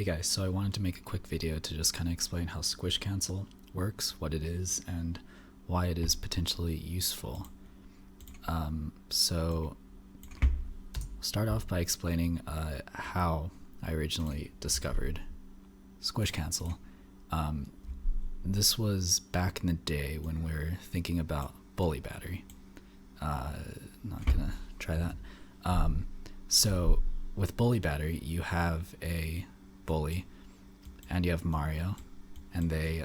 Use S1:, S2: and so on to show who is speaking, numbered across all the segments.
S1: Hey guys, so I wanted to make a quick video to just kind of explain how Squish Cancel works, what it is, and why it is potentially useful. So start off by explaining how I originally discovered Squish Cancel. This was back in the day when we were thinking about bully battery. Not gonna try that. So with bully battery, you have a bully and you have Mario, and they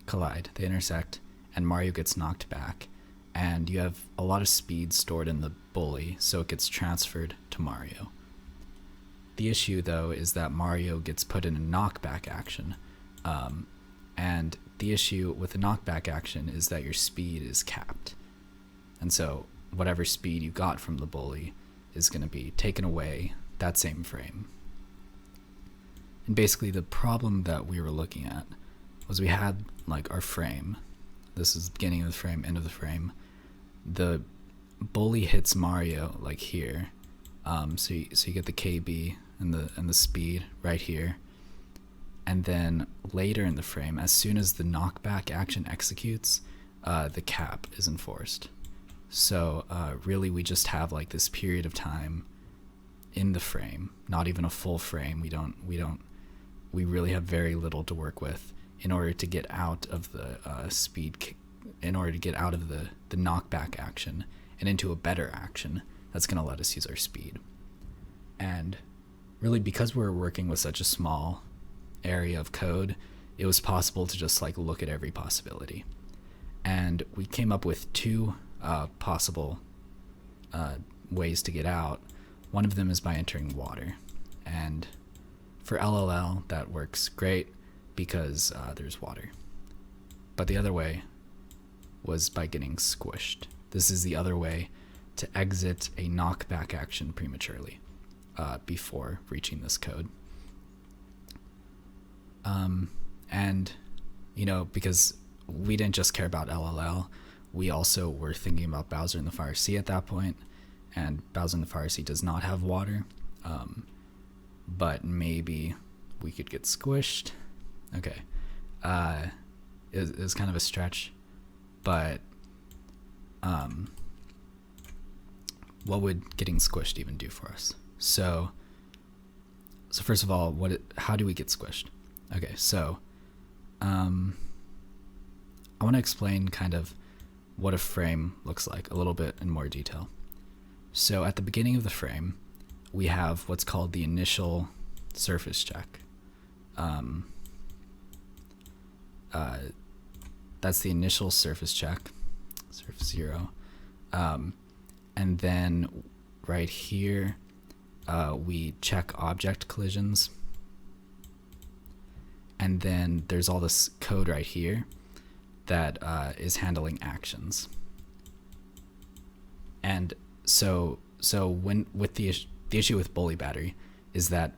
S1: collide, they intersect, and Mario gets knocked back, and you have a lot of speed stored in the bully, so it gets transferred to Mario. The issue though is that Mario gets put in a knockback action, and the issue with the knockback action is that your speed is capped, and so whatever speed you got from the bully is going to be taken away that same frame. And basically the problem that we were looking at was we had like our frame. This is the beginning of the frame, end of the frame. The bully hits Mario like here. So you get the KB and the speed right here. And then later in the frame, as soon as the knockback action executes, the cap is enforced. So really we just have like this period of time in the frame, not even a full frame. We really have very little to work with in order to get out of the in order to get out of the knockback action and into a better action that's going to let us use our speed. And really, because we're working with such a small area of code, it was possible to just like look at every possibility. And we came up with two possible ways to get out. One of them is by entering water, and for LLL that works great because there's water. But the other way was by getting squished. This is the other way to exit a knockback action prematurely before reaching this code. And you know, because we didn't just care about LLL, we also were thinking about Bowser in the Fire Sea at that point, and Bowser in the Fire Sea does not have water, but maybe we could get squished. Okay, it was kind of a stretch, but what would getting squished even do for us? So first of all, how do we get squished? Okay, so I want to explain kind of what a frame looks like a little bit in more detail. So at the beginning of the frame, we have what's called the initial surface check. That's the initial surface check, surface 0. And then right here, we check object collisions. And then there's all this code right here that is handling actions. And so when with the issue with bully battery is that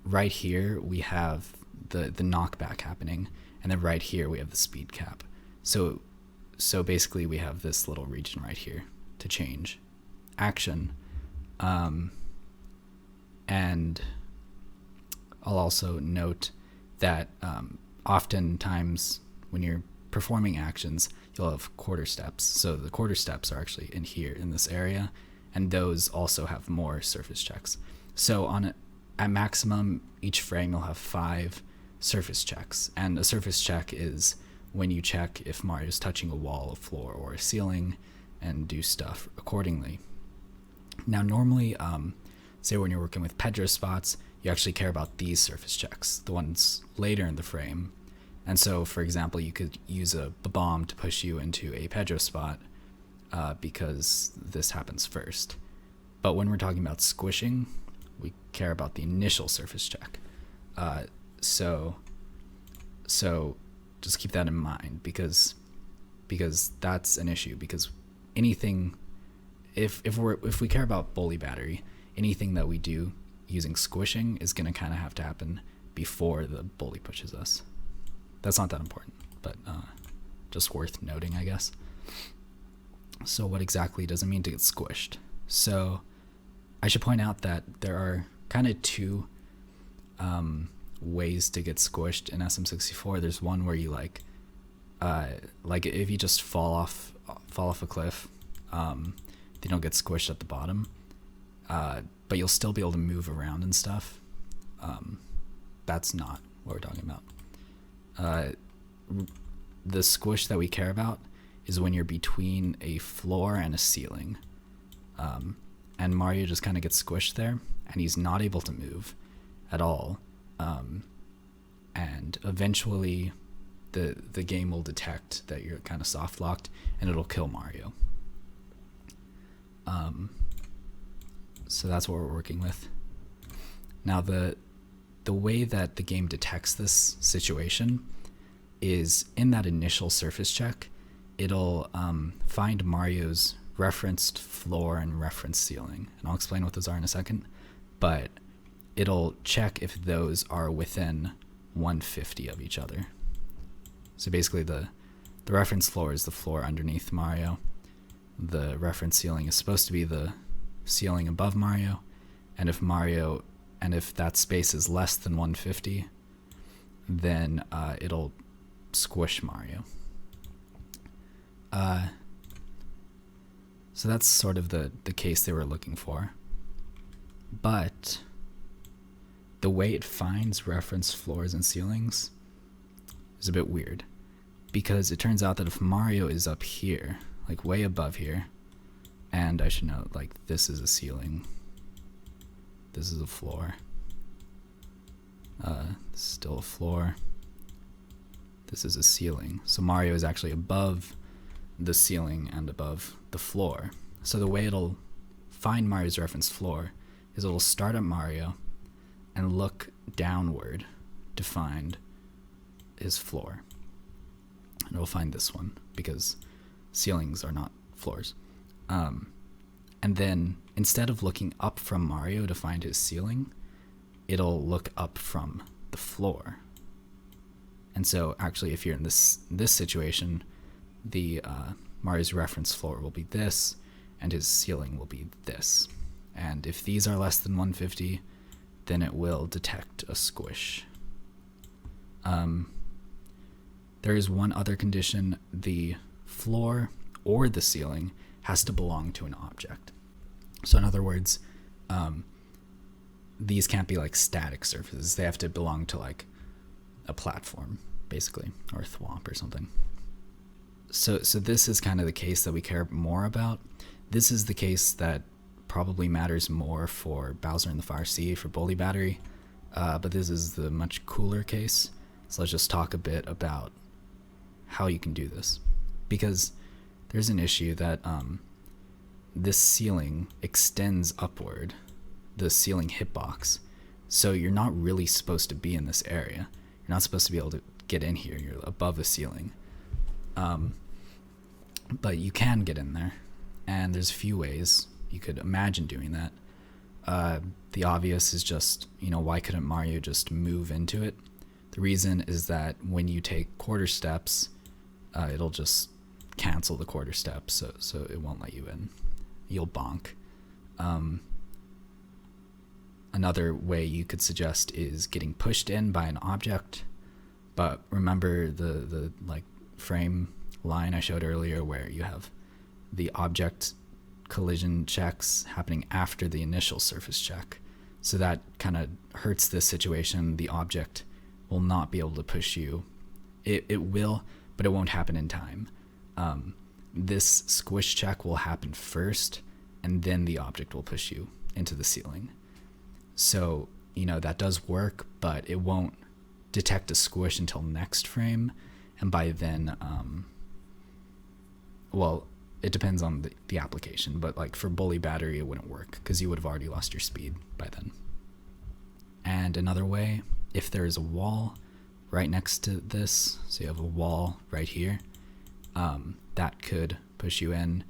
S1: right here we have the knockback happening, and then right here we have the speed cap. So basically we have this little region right here to change action. And I'll also note that oftentimes when you're performing actions, you'll have quarter steps. So the quarter steps are actually in here in this area, and those also have more surface checks. So at maximum, each frame you'll have 5 surface checks, and a surface check is when you check if Mario's touching a wall, a floor, or a ceiling, and do stuff accordingly. Now normally, say when you're working with Pedro spots, you actually care about these surface checks, the ones later in the frame. And so, for example, you could use a bomb to push you into a Pedro spot because this happens first. But when we're talking about squishing, we care about the initial surface check. So just keep that in mind, because that's an issue. Because anything, if we care about bully battery, anything that we do using squishing is going to kind of have to happen before the bully pushes us. That's not that important, but just worth noting, I guess. So what exactly does it mean to get squished? So I should point out that there are kind of two ways to get squished in SM64. There's one where you like if you just fall off a cliff, you don't get squished at the bottom, but you'll still be able to move around and stuff. That's not what we're talking about. The squish that we care about is when you're between a floor and a ceiling, and Mario just kind of gets squished there, and he's not able to move at all, and eventually the game will detect that you're kind of soft locked, and it'll kill Mario. So that's what we're working with. Now the way that the game detects this situation is in that initial surface check, it'll find Mario's referenced floor and referenced ceiling, and I'll explain what those are in a second, but it'll check if those are within 150 of each other. So basically the reference floor is the floor underneath Mario. The reference ceiling is supposed to be the ceiling above Mario, and if that space is less than 150, then it'll squish Mario. So that's sort of the case they were looking for. But the way it finds reference floors and ceilings is a bit weird, because it turns out that if Mario is up here, like way above here, and I should note, like, this is a ceiling, this is a floor, still a floor, this is a ceiling. So Mario is actually above the ceiling and above the floor. So the way it'll find Mario's reference floor is it'll start at Mario and look downward to find his floor. And it'll find this one because ceilings are not floors. And then instead of looking up from Mario to find his ceiling, it'll look up from the floor. And so actually, if you're in this situation, the Mario's reference floor will be this, and his ceiling will be this. And if these are less than 150, then it will detect a squish. There is one other condition: the floor or the ceiling has to belong to an object. So in other words, these can't be like static surfaces. They have to belong to like a platform, basically, or a thwomp or something. So this is kind of the case that we care more about. This is the case that probably matters more for Bowser in the Fire Sea, for Bully Battery, but this is the much cooler case. So let's just talk a bit about how you can do this, because there's an issue that this ceiling extends upward, the ceiling hitbox, so you're not really supposed to be in this area. You're not supposed to be able to get in here. You're above the ceiling. But you can get in there, and there's a few ways you could imagine doing that. The obvious is just, why couldn't Mario just move into it? The reason is that when you take quarter steps, it'll just cancel the quarter steps, so it won't let you in. You'll bonk. Another way you could suggest is getting pushed in by an object, but remember the like frame line I showed earlier where you have the object collision checks happening after the initial surface check. So that kind of hurts this situation. The object will not be able to push you. It will, but it won't happen in time. This squish check will happen first, and then the object will push you into the ceiling. So, that does work, but it won't detect a squish until next frame, and by then, it depends on the application, but like for Bully Battery, it wouldn't work because you would have already lost your speed by then. And another way, if there is a wall right next to this, so you have a wall right here, that could push you in.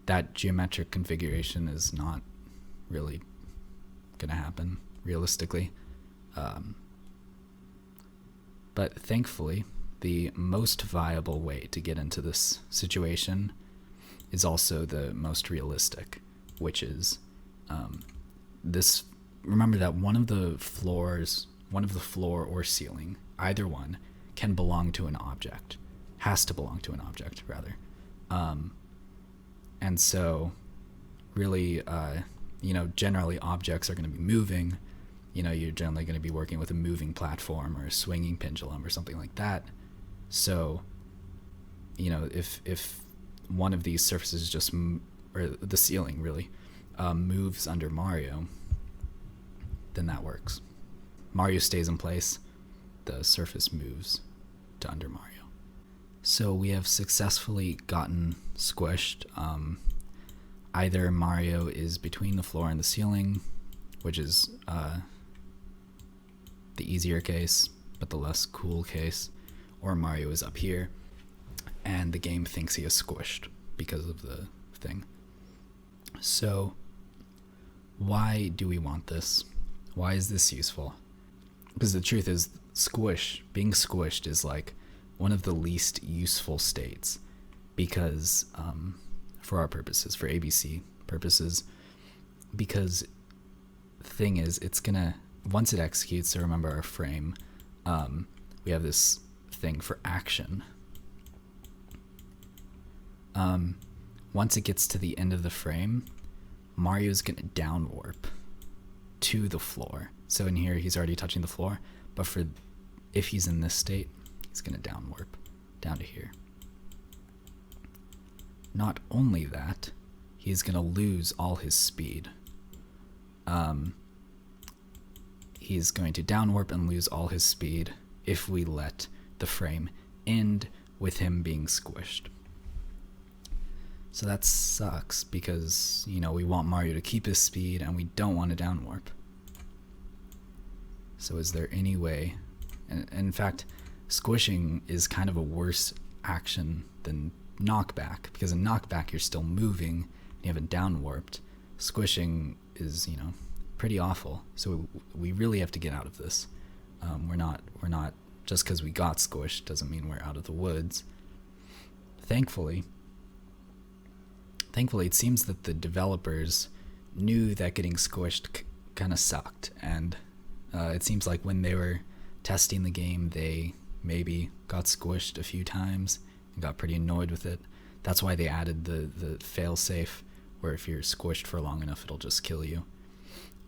S1: That geometric configuration is not really gonna happen realistically. But thankfully, the most viable way to get into this situation is also the most realistic, which is this remember that one of the floor or ceiling, either one, can belong to an object. Has to belong to an object, rather. And so, really, generally objects are going to be moving. You're generally going to be working with a moving platform or a swinging pendulum or something like that. So, if one of these surfaces or the ceiling really, moves under Mario, then that works. Mario stays in place, the surface moves to under Mario. So we have successfully gotten squished. Either Mario is between the floor and the ceiling, which is the easier case, but the less cool case, or Mario is up here, and the game thinks he is squished because of the thing. So why do we want this? Why is this useful? Because the truth is, being squished is like one of the least useful states, because for our purposes, for ABC purposes, because the thing is, it's gonna, once it executes, so remember our frame, we have this thing for action. Once it gets to the end of the frame, Mario's gonna down warp to the floor. So in here, he's already touching the floor, but if he's in this state, he's gonna down warp down to here. Not only that, he's gonna lose all his speed. He's going to down warp and lose all his speed if we let the frame end with him being squished. So that sucks, because we want Mario to keep his speed and we don't want to down warp. So is there any way, and in fact, squishing is kind of a worse action than knockback, because in knockback you're still moving and you haven't down warped. Squishing is, pretty awful. So we really have to get out of this. We're not just because we got squished doesn't mean we're out of the woods. Thankfully, it seems that the developers knew that getting squished kind of sucked, and it seems like when they were testing the game, they maybe got squished a few times and got pretty annoyed with it. That's why they added the fail-safe, where if you're squished for long enough, it'll just kill you.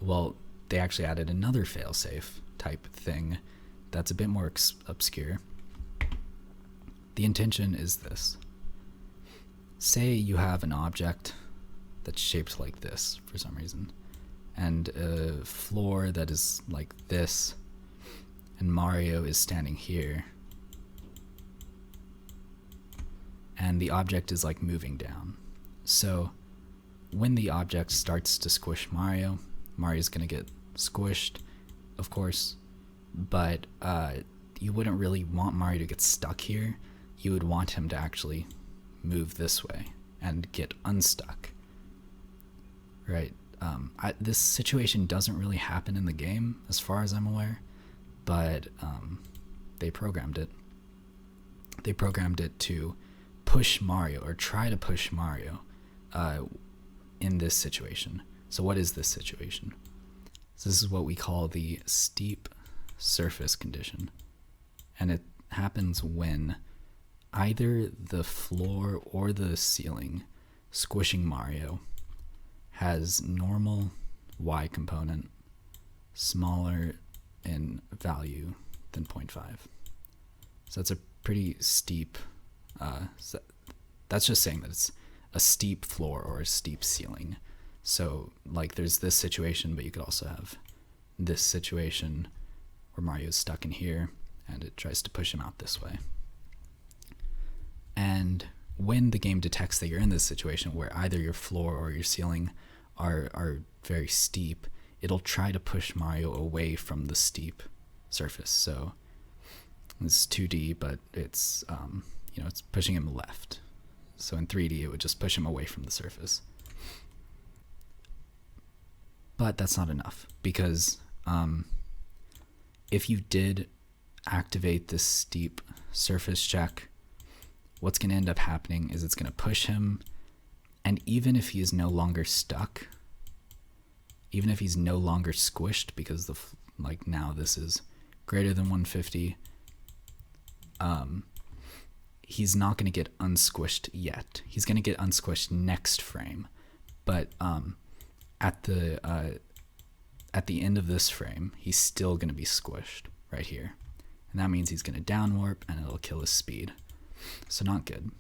S1: Well, they actually added another fail-safe type thing that's a bit more obscure. The intention is this. Say you have an object that's shaped like this for some reason, and a floor that is like this, and Mario is standing here, and the object is like moving down. So when the object starts to squish Mario's gonna get squished, of course, but you wouldn't really want Mario to get stuck here. You would want him to actually move this way and get unstuck, right? This situation doesn't really happen in the game, as far as I'm aware, but they programmed it. They programmed it to push Mario, or try to push Mario, in this situation. So what is this situation? So this is what we call the steep surface condition. And it happens when either the floor or the ceiling squishing Mario has normal y component smaller in value than 0.5. So that's a pretty steep, that's just saying that it's a steep floor or a steep ceiling. So like there's this situation, but you could also have this situation where Mario's stuck in here and it tries to push him out this way. And when the game detects that you're in this situation where either your floor or your ceiling are very steep, it'll try to push Mario away from the steep surface. So it's 2D, but it's it's pushing him left. So in 3D, it would just push him away from the surface. But that's not enough, because if you did activate this steep surface check, what's going to end up happening is it's going to push him, and even if he is no longer stuck, even if he's no longer squished, because now this is greater than 150, he's not going to get unsquished yet. He's going to get unsquished next frame, but at the end of this frame, he's still going to be squished right here, and that means he's going to down warp, and it'll kill his speed. So not good.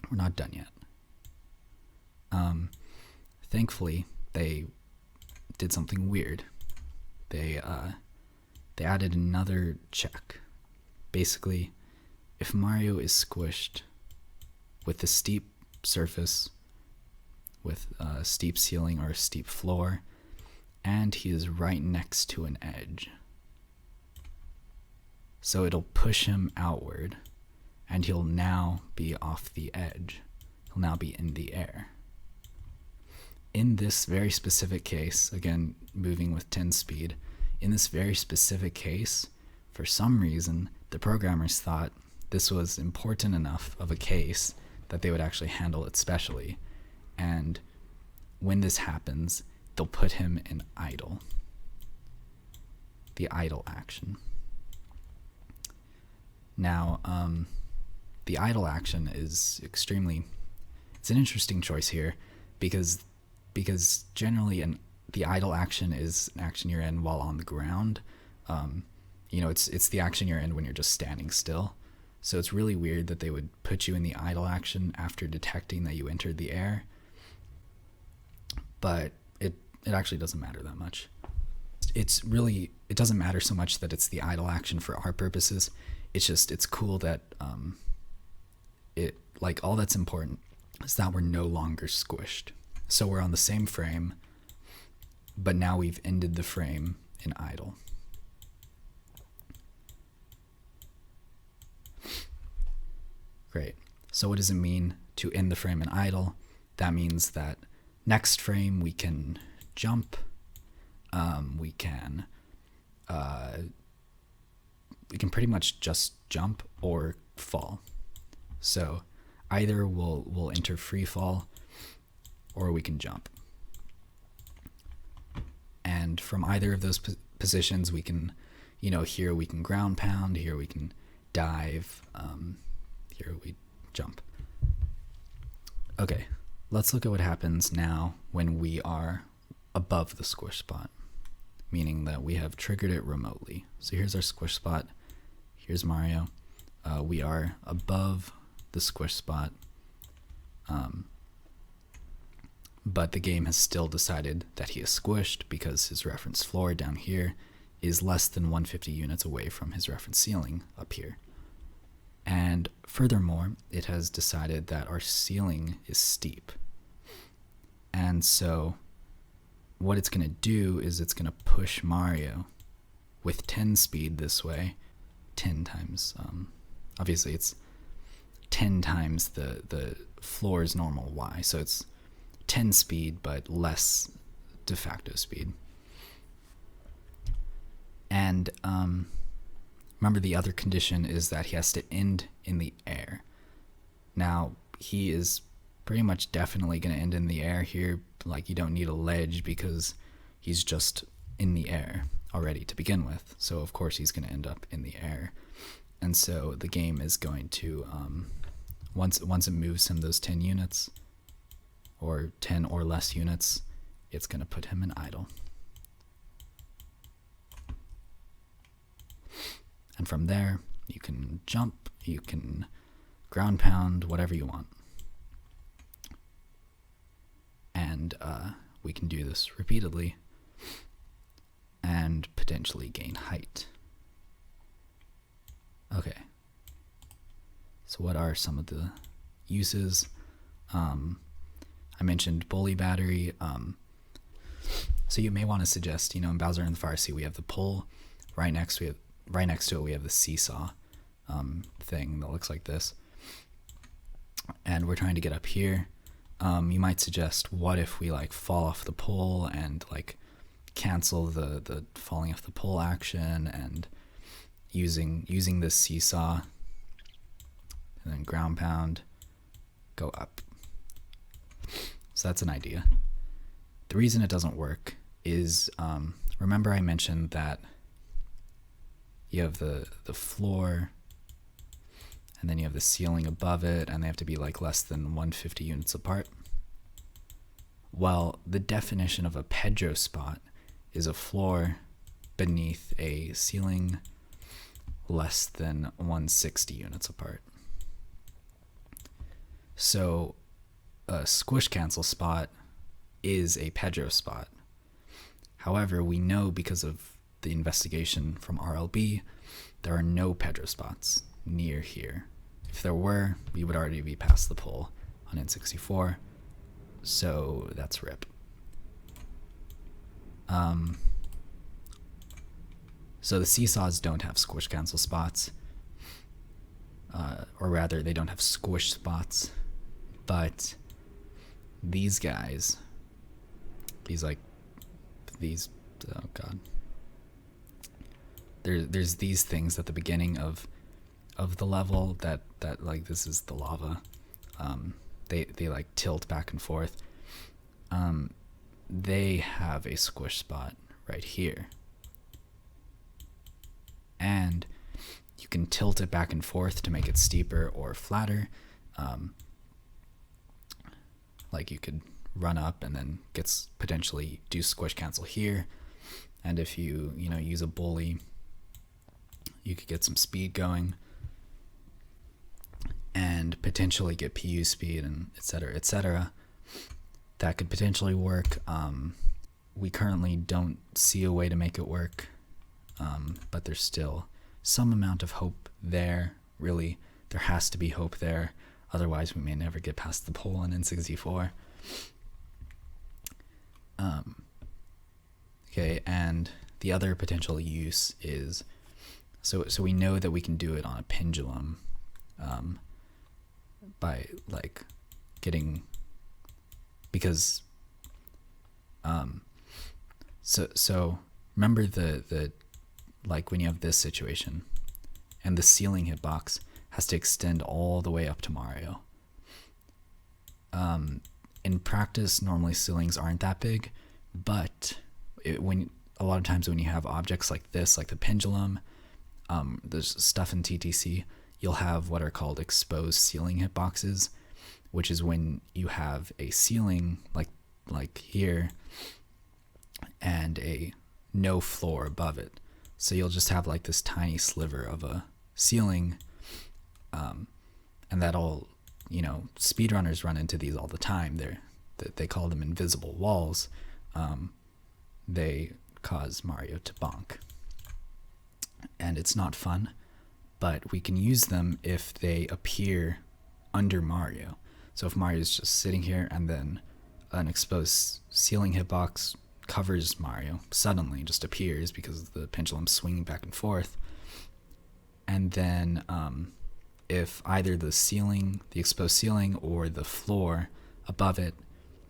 S1: We're not done yet. Thankfully, they did something weird. They added another check. Basically, if Mario is squished with a steep surface, with a steep ceiling or a steep floor, and he is right next to an edge, so it'll push him outward, and he'll now be off the edge. He'll now be in the air. In this very specific case, again, moving with 10 speed, in this very specific case, for some reason, the programmers thought this was important enough of a case that they would actually handle it specially. And when this happens, they'll put him in idle. The idle action. Now, the idle action is it's an interesting choice here, because generally the idle action is an action you're in while on the ground. It's the action you're in when you're just standing still. So it's really weird that they would put you in the idle action after detecting that you entered the air. But it actually doesn't matter that much. It doesn't matter so much that it's the idle action for our purposes. It's cool that all that's important is that we're no longer squished. So we're on the same frame, but now we've ended the frame in idle. Great. So what does it mean to end the frame in idle? That means that next frame we can jump, we can pretty much just jump or fall. So either we'll enter free fall, or we can jump. And from either of those positions, we can, here we can ground pound, here we can dive, here we jump. Okay, let's look at what happens now when we are above the squish spot, meaning that we have triggered it remotely. So here's our squish spot. Here's Mario. We are above the squish spot. But the game has still decided that he is squished because his reference floor down here is less than 150 units away from his reference ceiling up here. And furthermore, it has decided that our ceiling is steep. And so what it's going to do is it's going to push Mario with 10 speed this way, 10 times. Obviously, it's 10 times the floor's normal Y, so it's 10 speed, but less de facto speed. And remember, the other condition is that he has to end in the air. Now, he is pretty much definitely going to end in the air here. Like, you don't need a ledge because he's just in the air already to begin with. So, of course, he's going to end up in the air. And so the game is going to, once it moves him those 10 units, or 10 or less units, it's going to put him in idle. And from there, you can jump, you can ground pound, whatever you want. And we can do this repeatedly and potentially gain height. Okay. So what are some of the uses? I mentioned bully battery. So you may want to suggest, in Bowser and the Fire Sea, we have the pole. Right next to it, we have the seesaw thing that looks like this. And we're trying to get up here. You might suggest, what if we fall off the pole and cancel the falling off the pole action, and using this seesaw, and then ground pound, go up. So that's an idea. The reason it doesn't work is, remember I mentioned that you have the floor, and then you have the ceiling above it, and they have to be like less than 150 units apart. Well, the definition of a Pedro spot is a floor beneath a ceiling less than 160 units apart. So a Squish Cancel spot is a Pedro spot. However, we know because of the investigation from RLB, there are no Pedro spots near here. If there were, we would already be past the pole on N64, so that's RIP. So the seesaws don't have Squish Cancel spots, or rather, they don't have squish spots, but these guys, oh god, there's these things at the beginning of the level that like, this is the lava. They like tilt back and forth. They have a squish spot right here, and you can tilt it back and forth to make it steeper or flatter. Like, you could run up and then potentially do Squish Cancel here, and if you use a bully, you could get some speed going and potentially get PU speed, and etc., etc. That could potentially work. We currently don't see a way to make it work, but there's still some amount of hope there. Really, there has to be hope there, otherwise we may never get past the pole in N64. Okay, and the other potential use is, so we know that we can do it on a pendulum, by like getting, because so remember the like, when you have this situation and the ceiling hitbox has to extend all the way up to Mario. In practice, normally ceilings aren't that big, but when a lot of times when you have objects like this, like the pendulum, there's stuff in TTC, you'll have what are called exposed ceiling hitboxes, which is when you have a ceiling like here and a no floor above it. So you'll just have like this tiny sliver of a ceiling, and that'll, speedrunners run into these all the time. They call them invisible walls. They cause Mario to bonk, and it's not fun, but we can use them if they appear under Mario. So if Mario's just sitting here and then an exposed ceiling hitbox covers Mario, suddenly just appears because the pendulum's swinging back and forth, and then if either the ceiling, the exposed ceiling, or the floor above it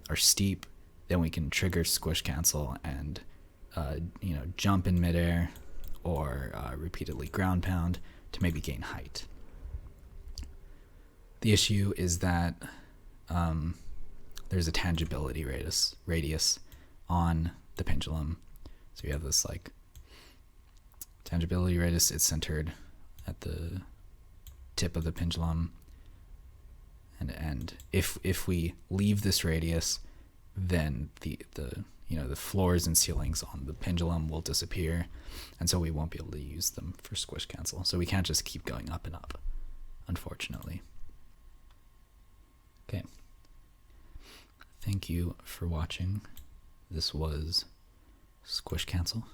S1: are steep, then we can trigger Squish Cancel and jump in midair, or repeatedly ground pound to maybe gain height. The issue is that there's a tangibility radius on the pendulum. So you have this like tangibility radius. It's centered at the tip of the pendulum, and if we leave this radius, then the floors and ceilings on the pendulum will disappear, and so we won't be able to use them for Squish Cancel. So we can't just keep going up and up, unfortunately. Okay. Thank you for watching. This was Squish Cancel.